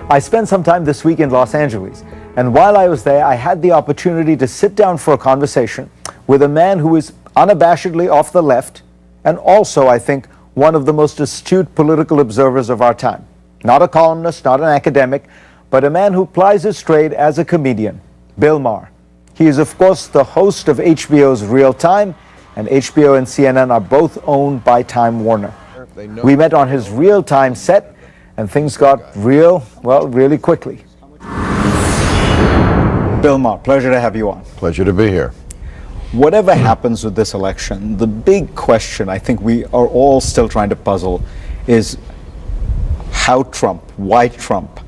I spent some time this week in Los Angeles, and while I was there, I had the opportunity to sit down for a conversation with a man who is unabashedly off the left, and also, I think, one of the most astute political observers of our time. Not a columnist, not an academic, but a man who plies his trade as a comedian, Bill Maher. He is, of course, the host of HBO's Real Time, and HBO and CNN are both owned by Time Warner. We met on his Real Time set, and things got real, well, really quickly. Bill Maher, pleasure to have you on. Pleasure to be here. Whatever happens with this election, the big question I think we are all still trying to puzzle is how Trump, why Trump?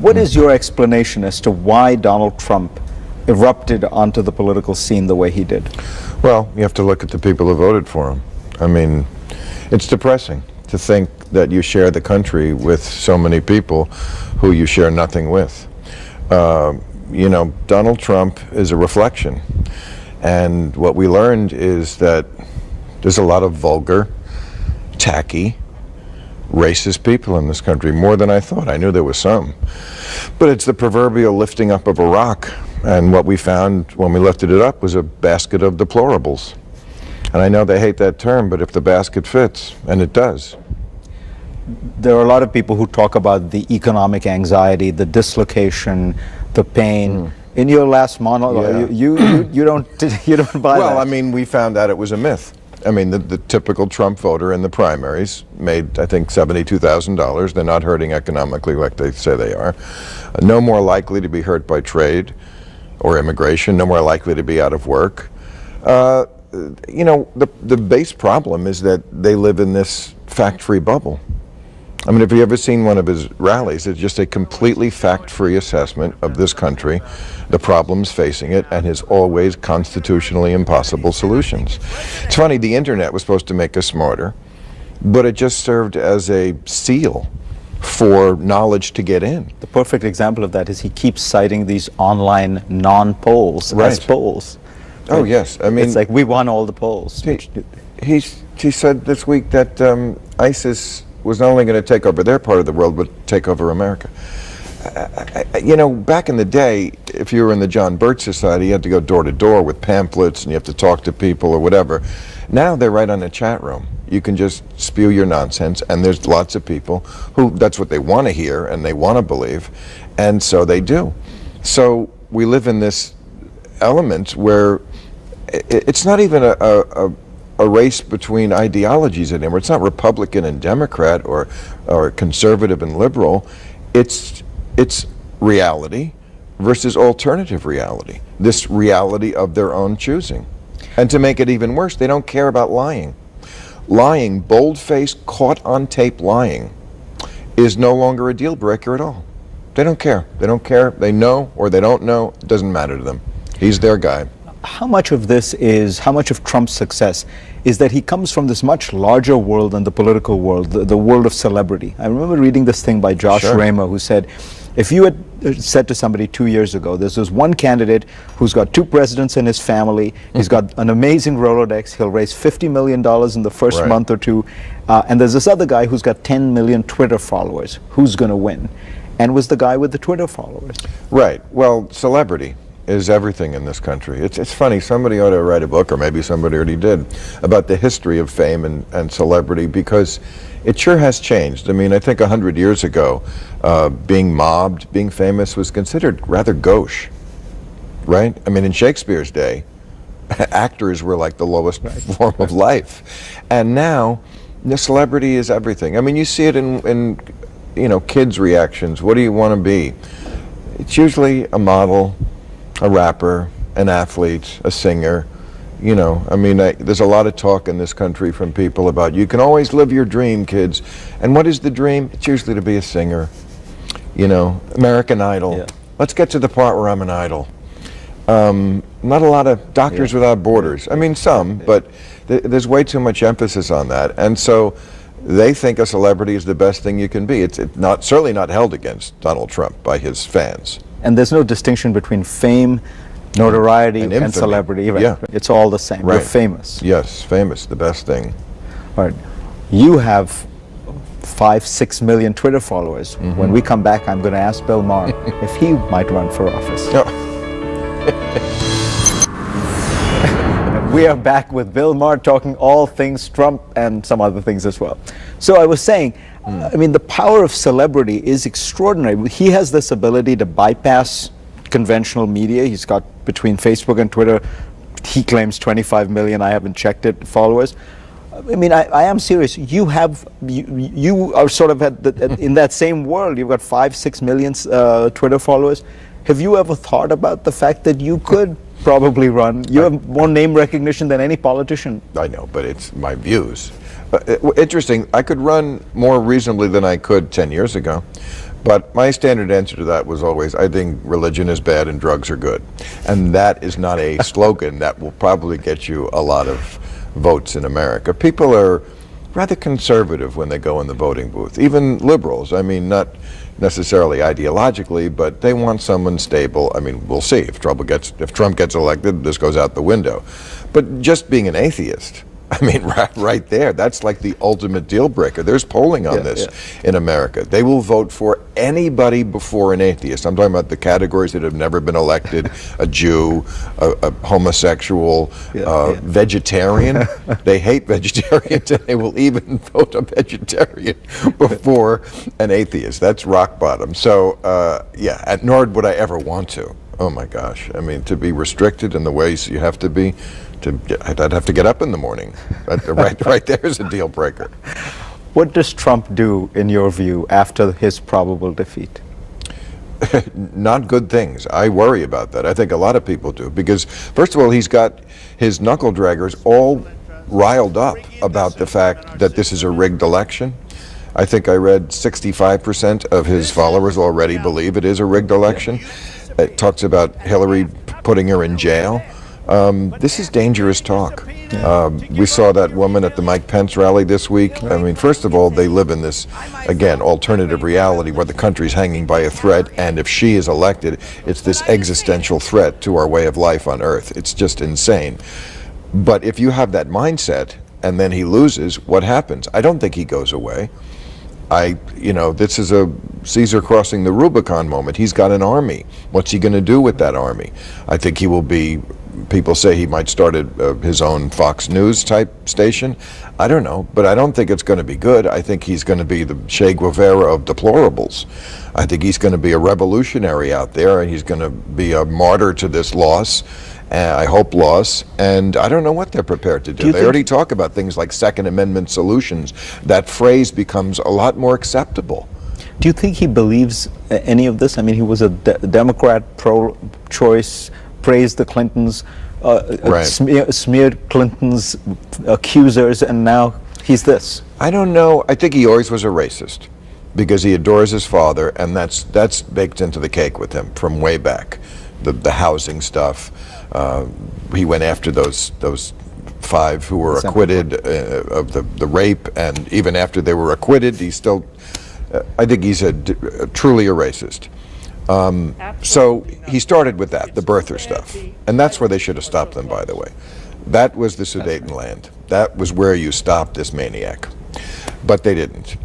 What is your explanation as to why Donald Trump erupted onto the political scene the way he did? Well, you have to look at the people who voted for him. I mean, it's depressing to think that you share the country with so many people who you share nothing with. You know, Donald Trump is a reflection. And what we learned is that there's a lot of vulgar, tacky, racist people in this country, more than I thought. I knew there was some. But it's the proverbial lifting up of a rock. And what we found when we lifted it up was a basket of deplorables. And I know they hate that term, but if the basket fits, and it does. There are a lot of people who talk about the economic anxiety, the dislocation, the pain. In your last monologue, you don't buy that. Well, I mean, we found out it was a myth. I mean, the typical Trump voter in the primaries made, I think, $72,000. They're not hurting economically like they say they are. No more likely to be hurt by trade or immigration. No more likely to be out of work. You know, the base problem is that they live in this fact-free bubble. I mean, if you've ever seen one of his rallies, it's just a completely fact-free assessment of this country, the problems facing it, and his always constitutionally impossible solutions. It's funny, the internet was supposed to make us smarter, but it just served as a seal for knowledge to get in. The perfect example of that is he keeps citing these online non-polls as polls. Oh, yes. I mean, it's like we won all the polls. He said this week that ISIS was not only going to take over their part of the world, but take over America. You know, back in the day, if you were in the John Birch Society, you had to go door to door with pamphlets and you have to talk to people or whatever. Now they're right on the chat room. You can just spew your nonsense, and there's lots of people who that's what they want to hear and they want to believe, and so they do. So we live in this element where it's not even a race between ideologies anymore. It's not Republican and Democrat or conservative and liberal. It's reality versus alternative reality. This reality of their own choosing. And to make it even worse, they don't care about lying. Lying, bold-faced, caught on tape lying, is no longer a deal breaker at all. They don't care. They don't care. They know or they don't know. It doesn't matter to them. He's their guy. How much of Trump's success is that he comes from this much larger world than the political world, the world of celebrity? I remember reading this thing by Josh Raymer who said, if you had said to somebody 2 years ago, there's this one candidate who's got 2 presidents in his family, he's got an amazing Rolodex, he'll raise $50 million in the first month or two, and there's this other guy who's got 10 million Twitter followers, who's going to win? And was the guy with the Twitter followers. Right. Well, celebrity is everything in this country. It's funny, somebody ought to write a book, or maybe somebody already did, about the history of fame and celebrity, because it sure has changed. I mean, I think 100 years ago, being mobbed, being famous was considered rather gauche, right? I mean, in Shakespeare's day, actors were like the lowest form of life. And now, the celebrity is everything. I mean, you see it in you know, kids' reactions. What do you want to be? It's usually a model, a rapper, an athlete, a singer. You know, I mean, there's a lot of talk in this country from people about you can always live your dream, kids. And what is the dream? It's usually to be a singer. You know, American Idol. Let's get to the part where I'm an idol. Not a lot of Doctors Without Borders. I mean, some, but there's way too much emphasis on that. And so they think a celebrity is the best thing you can be. It's certainly not held against Donald Trump by his fans. And there's no distinction between fame, notoriety, and celebrity. Right? Yeah. It's all the same. You're famous. Yes, famous, the best thing. All right. You have 5-6 million Twitter followers. When we come back, I'm going to ask Bill Maher if he might run for office. We are back with Bill Maher talking all things Trump and some other things as well. So I was saying, I mean, the power of celebrity is extraordinary. He has this ability to bypass conventional media. He's got, between Facebook and Twitter, he claims 25 million, I haven't checked it, followers. I mean, I am serious. You are sort of in that same world. You've got 5-6 million Twitter followers. Have you ever thought about the fact that you could probably run? You have more name recognition than any politician. I know, but it's my views. Interesting, I could run more reasonably than I could 10 years ago. But my standard answer to that was always, I think religion is bad and drugs are good. And that is not a slogan that will probably get you a lot of votes in America. People are rather conservative when they go in the voting booth, even liberals. I mean, not necessarily ideologically, but they want someone stable. I mean, we'll see if Trump gets elected, this goes out the window. But just being an atheist, I mean, right there, that's like the ultimate deal breaker. There's polling on this in America. They will vote for anybody before an atheist. I'm talking about the categories that have never been elected: a Jew, a homosexual, vegetarian. They hate vegetarians, and they will even vote a vegetarian before an atheist. That's rock bottom. So, and nor would I ever want to. Oh my gosh! I mean, to be restricted in the ways you have to be. I'd have to get up in the morning. Right there is a deal breaker. What does Trump do, in your view, after his probable defeat? Not good things. I worry about that. I think a lot of people do, because first of all, he's got his knuckle draggers all riled up about the fact that this is a rigged election. I think I read 65% of his followers already believe it is a rigged election. It talks about Hillary putting her in jail. This is dangerous talk. We saw that woman at the Mike Pence rally this week. I mean, first of all, they live in this, again, alternative reality where the country's hanging by a thread, and if she is elected, it's this existential threat to our way of life on Earth. It's just insane. But if you have that mindset, and then he loses, what happens? I don't think he goes away. This is a Caesar crossing the Rubicon moment. He's got an army. What's he going to do with that army? I think he will be. People say he might start his own Fox News type station. I don't know, but I don't think it's going to be good. I think he's going to be the Che Guevara of deplorables. I think he's going to be a revolutionary out there, and he's going to be a martyr to this loss. I hope loss, and I don't know what they're prepared to do. They already talk about things like Second Amendment solutions. That phrase becomes a lot more acceptable. Do you think he believes any of this? I mean, he was a Democrat, pro-choice, praised the Clintons, smeared Clinton's accusers, and now he's this. I don't know. I think he always was a racist because he adores his father, and that's baked into the cake with him from way back. The housing stuff. He went after those 5 who were acquitted of the rape, and even after they were acquitted, he's still. I think he's truly a racist. So he started with that, the birther stuff. And that's where they should have stopped them, by the way. That was the Sudetenland. That was where you stopped this maniac. But they didn't.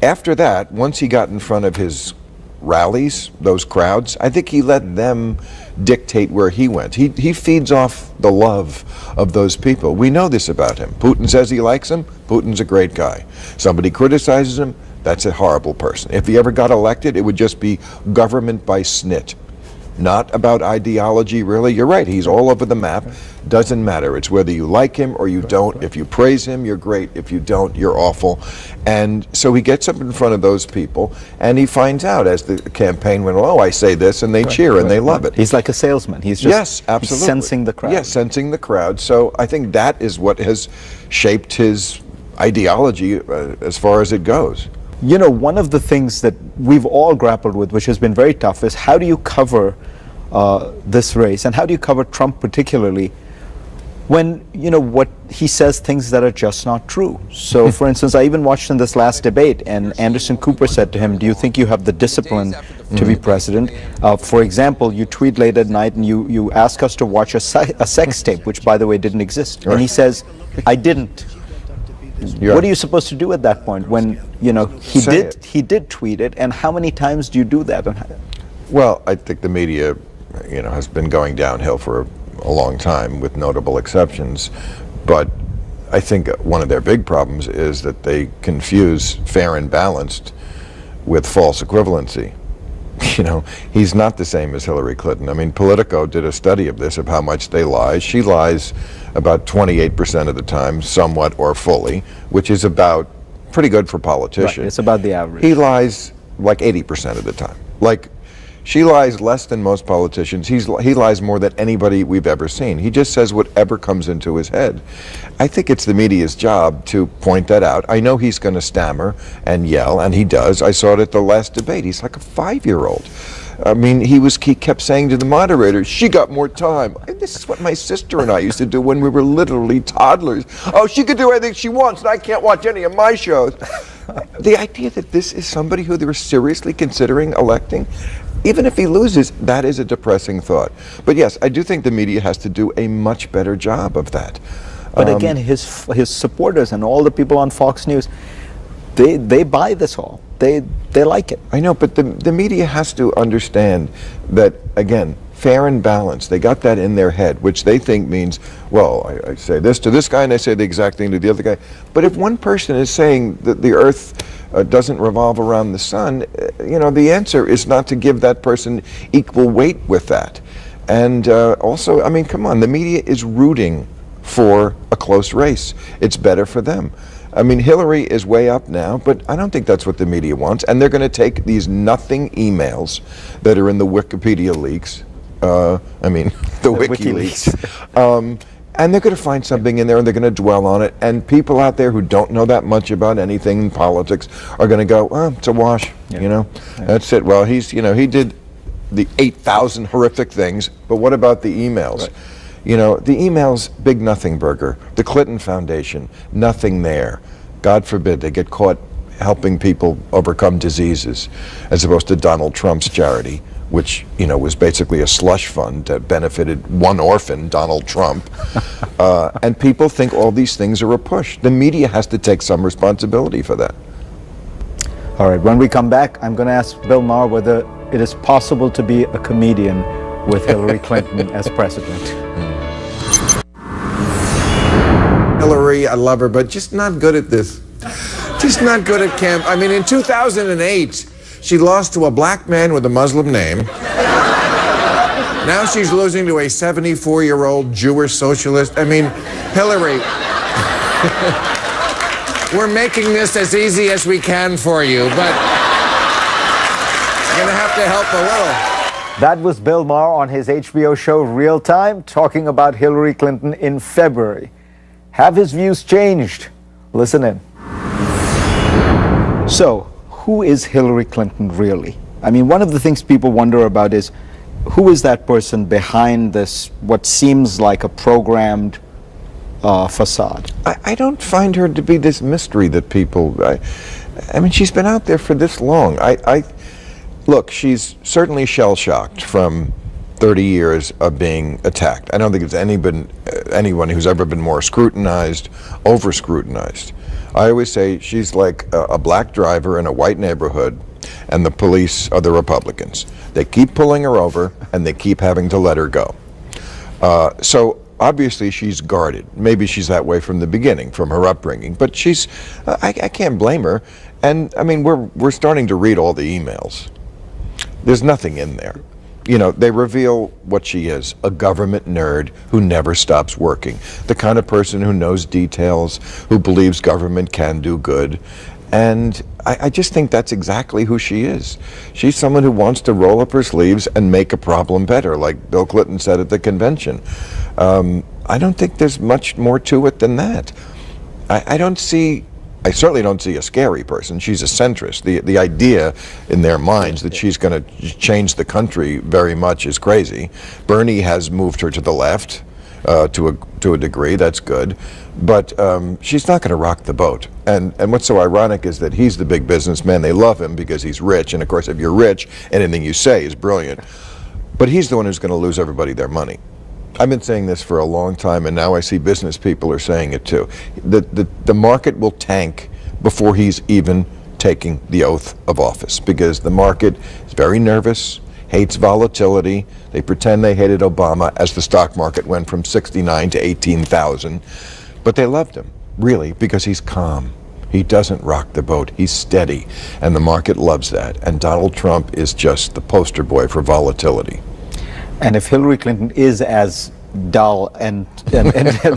After that, once he got in front of his rallies, those crowds, I think he let them dictate where he went. He feeds off the love of those people. We know this about him. Putin says he likes him. Putin's a great guy. Somebody criticizes him. That's a horrible person. If he ever got elected, it would just be government by snit. Not about ideology, really. You're right, he's all over the map. Doesn't matter. It's whether you like him or you don't. If you praise him, you're great. If you don't, you're awful. And so he gets up in front of those people, and he finds out as the campaign went, oh, I say this, and they cheer, and they love it. He's like a salesman. He's just absolutely. Sensing the crowd. Yes, sensing the crowd. So I think that is what has shaped his ideology as far as it goes. You know, one of the things that we've all grappled with, which has been very tough, is how do you cover this race, and how do you cover Trump particularly when, you know, what he says things that are just not true. So, for instance, I even watched in this last debate, and Anderson Cooper said to him, do you think you have the discipline to be president? For example, you tweet late at night and you ask us to watch a sex tape, which, by the way, didn't exist. And he says, I didn't. Yeah. What are you supposed to do at that point when he Say did tweet it? And how many times do you do that? Well, I think the media, has been going downhill for a long time, with notable exceptions. But I think one of their big problems is that they confuse fair and balanced with false equivalency. He's not the same as Hillary Clinton. I mean, Politico did a study of this, of how much they lie. She lies about 28% of the time, somewhat or fully, which is about pretty good for politicians. Right, it's about the average. He lies like 80% of the time. Like, she lies less than most politicians. He lies more than anybody we've ever seen. He just says whatever comes into his head. I think it's the media's job to point that out. I know he's going to stammer and yell, and he does. I saw it at the last debate. He's like a 5-year-old. I mean, he kept saying to the moderator, she got more time. This is what my sister and I used to do when we were literally toddlers. Oh, she could do anything she wants, and I can't watch any of my shows. The idea that this is somebody who they're seriously considering electing, even if he loses, that is a depressing thought. But yes, I do think the media has to do a much better job of that. But again, his supporters and all the people on Fox News, they buy this all. They like it. I know, but the media has to understand that, again, fair and balanced. They got that in their head, which they think means, well, I say this to this guy and I say the exact thing to the other guy. But if one person is saying that the earth doesn't revolve around the sun, the answer is not to give that person equal weight with that. And also, I mean, come on, the media is rooting for a close race. It's better for them. I mean, Hillary is way up now, but I don't think that's what the media wants. And they're going to take these nothing emails that are in the Wikipedia leaks, the WikiLeaks, and they're going to find something in there and they're going to dwell on it. And people out there who don't know that much about anything in politics are going to go, oh, it's a wash, Yeah. That's it. Well, he did the 8,000 horrific things, but what about the emails? Right. The emails, big nothing burger. The Clinton Foundation, nothing there. God forbid they get caught helping people overcome diseases, as opposed to Donald Trump's charity, which was basically a slush fund that benefited one orphan, Donald Trump. And people think all these things are a push. The media has to take some responsibility for that. All right, when we come back, I'm going to ask Bill Maher whether it is possible to be a comedian with Hillary Clinton as president. Hillary, I love her, but just not good at this. Just not good at camp. I mean, in 2008, she lost to a black man with a Muslim name. Now she's losing to a 74-year-old Jewish socialist. I mean, Hillary, we're making this as easy as we can for you, but you're going to have to help a little. That was Bill Maher on his HBO show Real Time, talking about Hillary Clinton in February. Have his views changed? Listen in. So, who is Hillary Clinton really? I mean, one of the things people wonder about is, who is that person behind this, what seems like a programmed facade? I don't find her to be this mystery that people... I mean, she's been out there for this long. Look, she's certainly shell-shocked from 30 years of being attacked. I don't think it's anyone who's ever been more scrutinized, over-scrutinized. I always say she's like a black driver in a white neighborhood, and the police are the Republicans. They keep pulling her over, and they keep having to let her go. So obviously she's guarded. Maybe she's that way from the beginning, from her upbringing. But I can't blame her. And I mean, we're starting to read all the emails. There's nothing in there. They reveal what she is, a government nerd who never stops working, the kind of person who knows details, who believes government can do good. And I just think that's exactly who she is. She's someone who wants to roll up her sleeves and make a problem better, like Bill Clinton said at the convention. I don't think there's much more to it than that. I certainly don't see a scary person. She's a centrist. The idea in their minds that she's going to change the country very much is crazy. Bernie has moved her to the left to a degree. That's good. But she's not going to rock the boat. And what's so ironic is that he's the big businessman. They love him because he's rich. And of course, if you're rich, anything you say is brilliant. But he's the one who's going to lose everybody their money. I've been saying this for a long time, and now I see business people are saying it too. The market will tank before he's even taking the oath of office, because the market is very nervous, hates volatility. They pretend they hated Obama as the stock market went from 69 to 18,000. But they loved him, really, because he's calm. He doesn't rock the boat. He's steady. And the market loves that. And Donald Trump is just the poster boy for volatility. And if Hillary Clinton is as dull and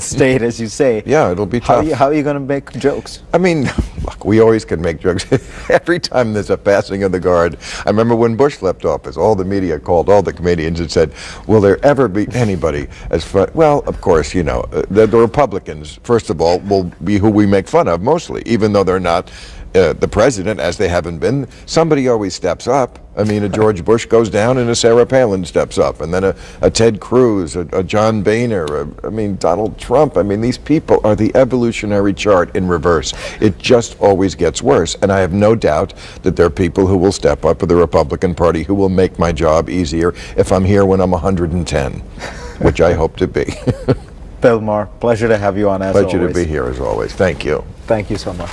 stayed as you say, yeah, it'll be tough. How are you going to make jokes? I mean, look, we always can make jokes. Every time there's a passing of the guard. I remember when Bush left office, all the media called all the comedians and said, will there ever be anybody as fun? Well, of course, you know, the Republicans, first of all, will be who we make fun of mostly, even though they're not the president, as they haven't been. Somebody always steps up. I mean, a George Bush goes down and a Sarah Palin steps up, and then a Ted Cruz, a John Boehner, I mean, Donald Trump. I mean, these people are the evolutionary chart in reverse. It just always gets worse, and I have no doubt that there are people who will step up for the Republican Party who will make my job easier if I'm here when I'm 110, which I hope to be. Bill Maher, pleasure to have you on as always. Pleasure to be here as always. Thank you. Thank you so much.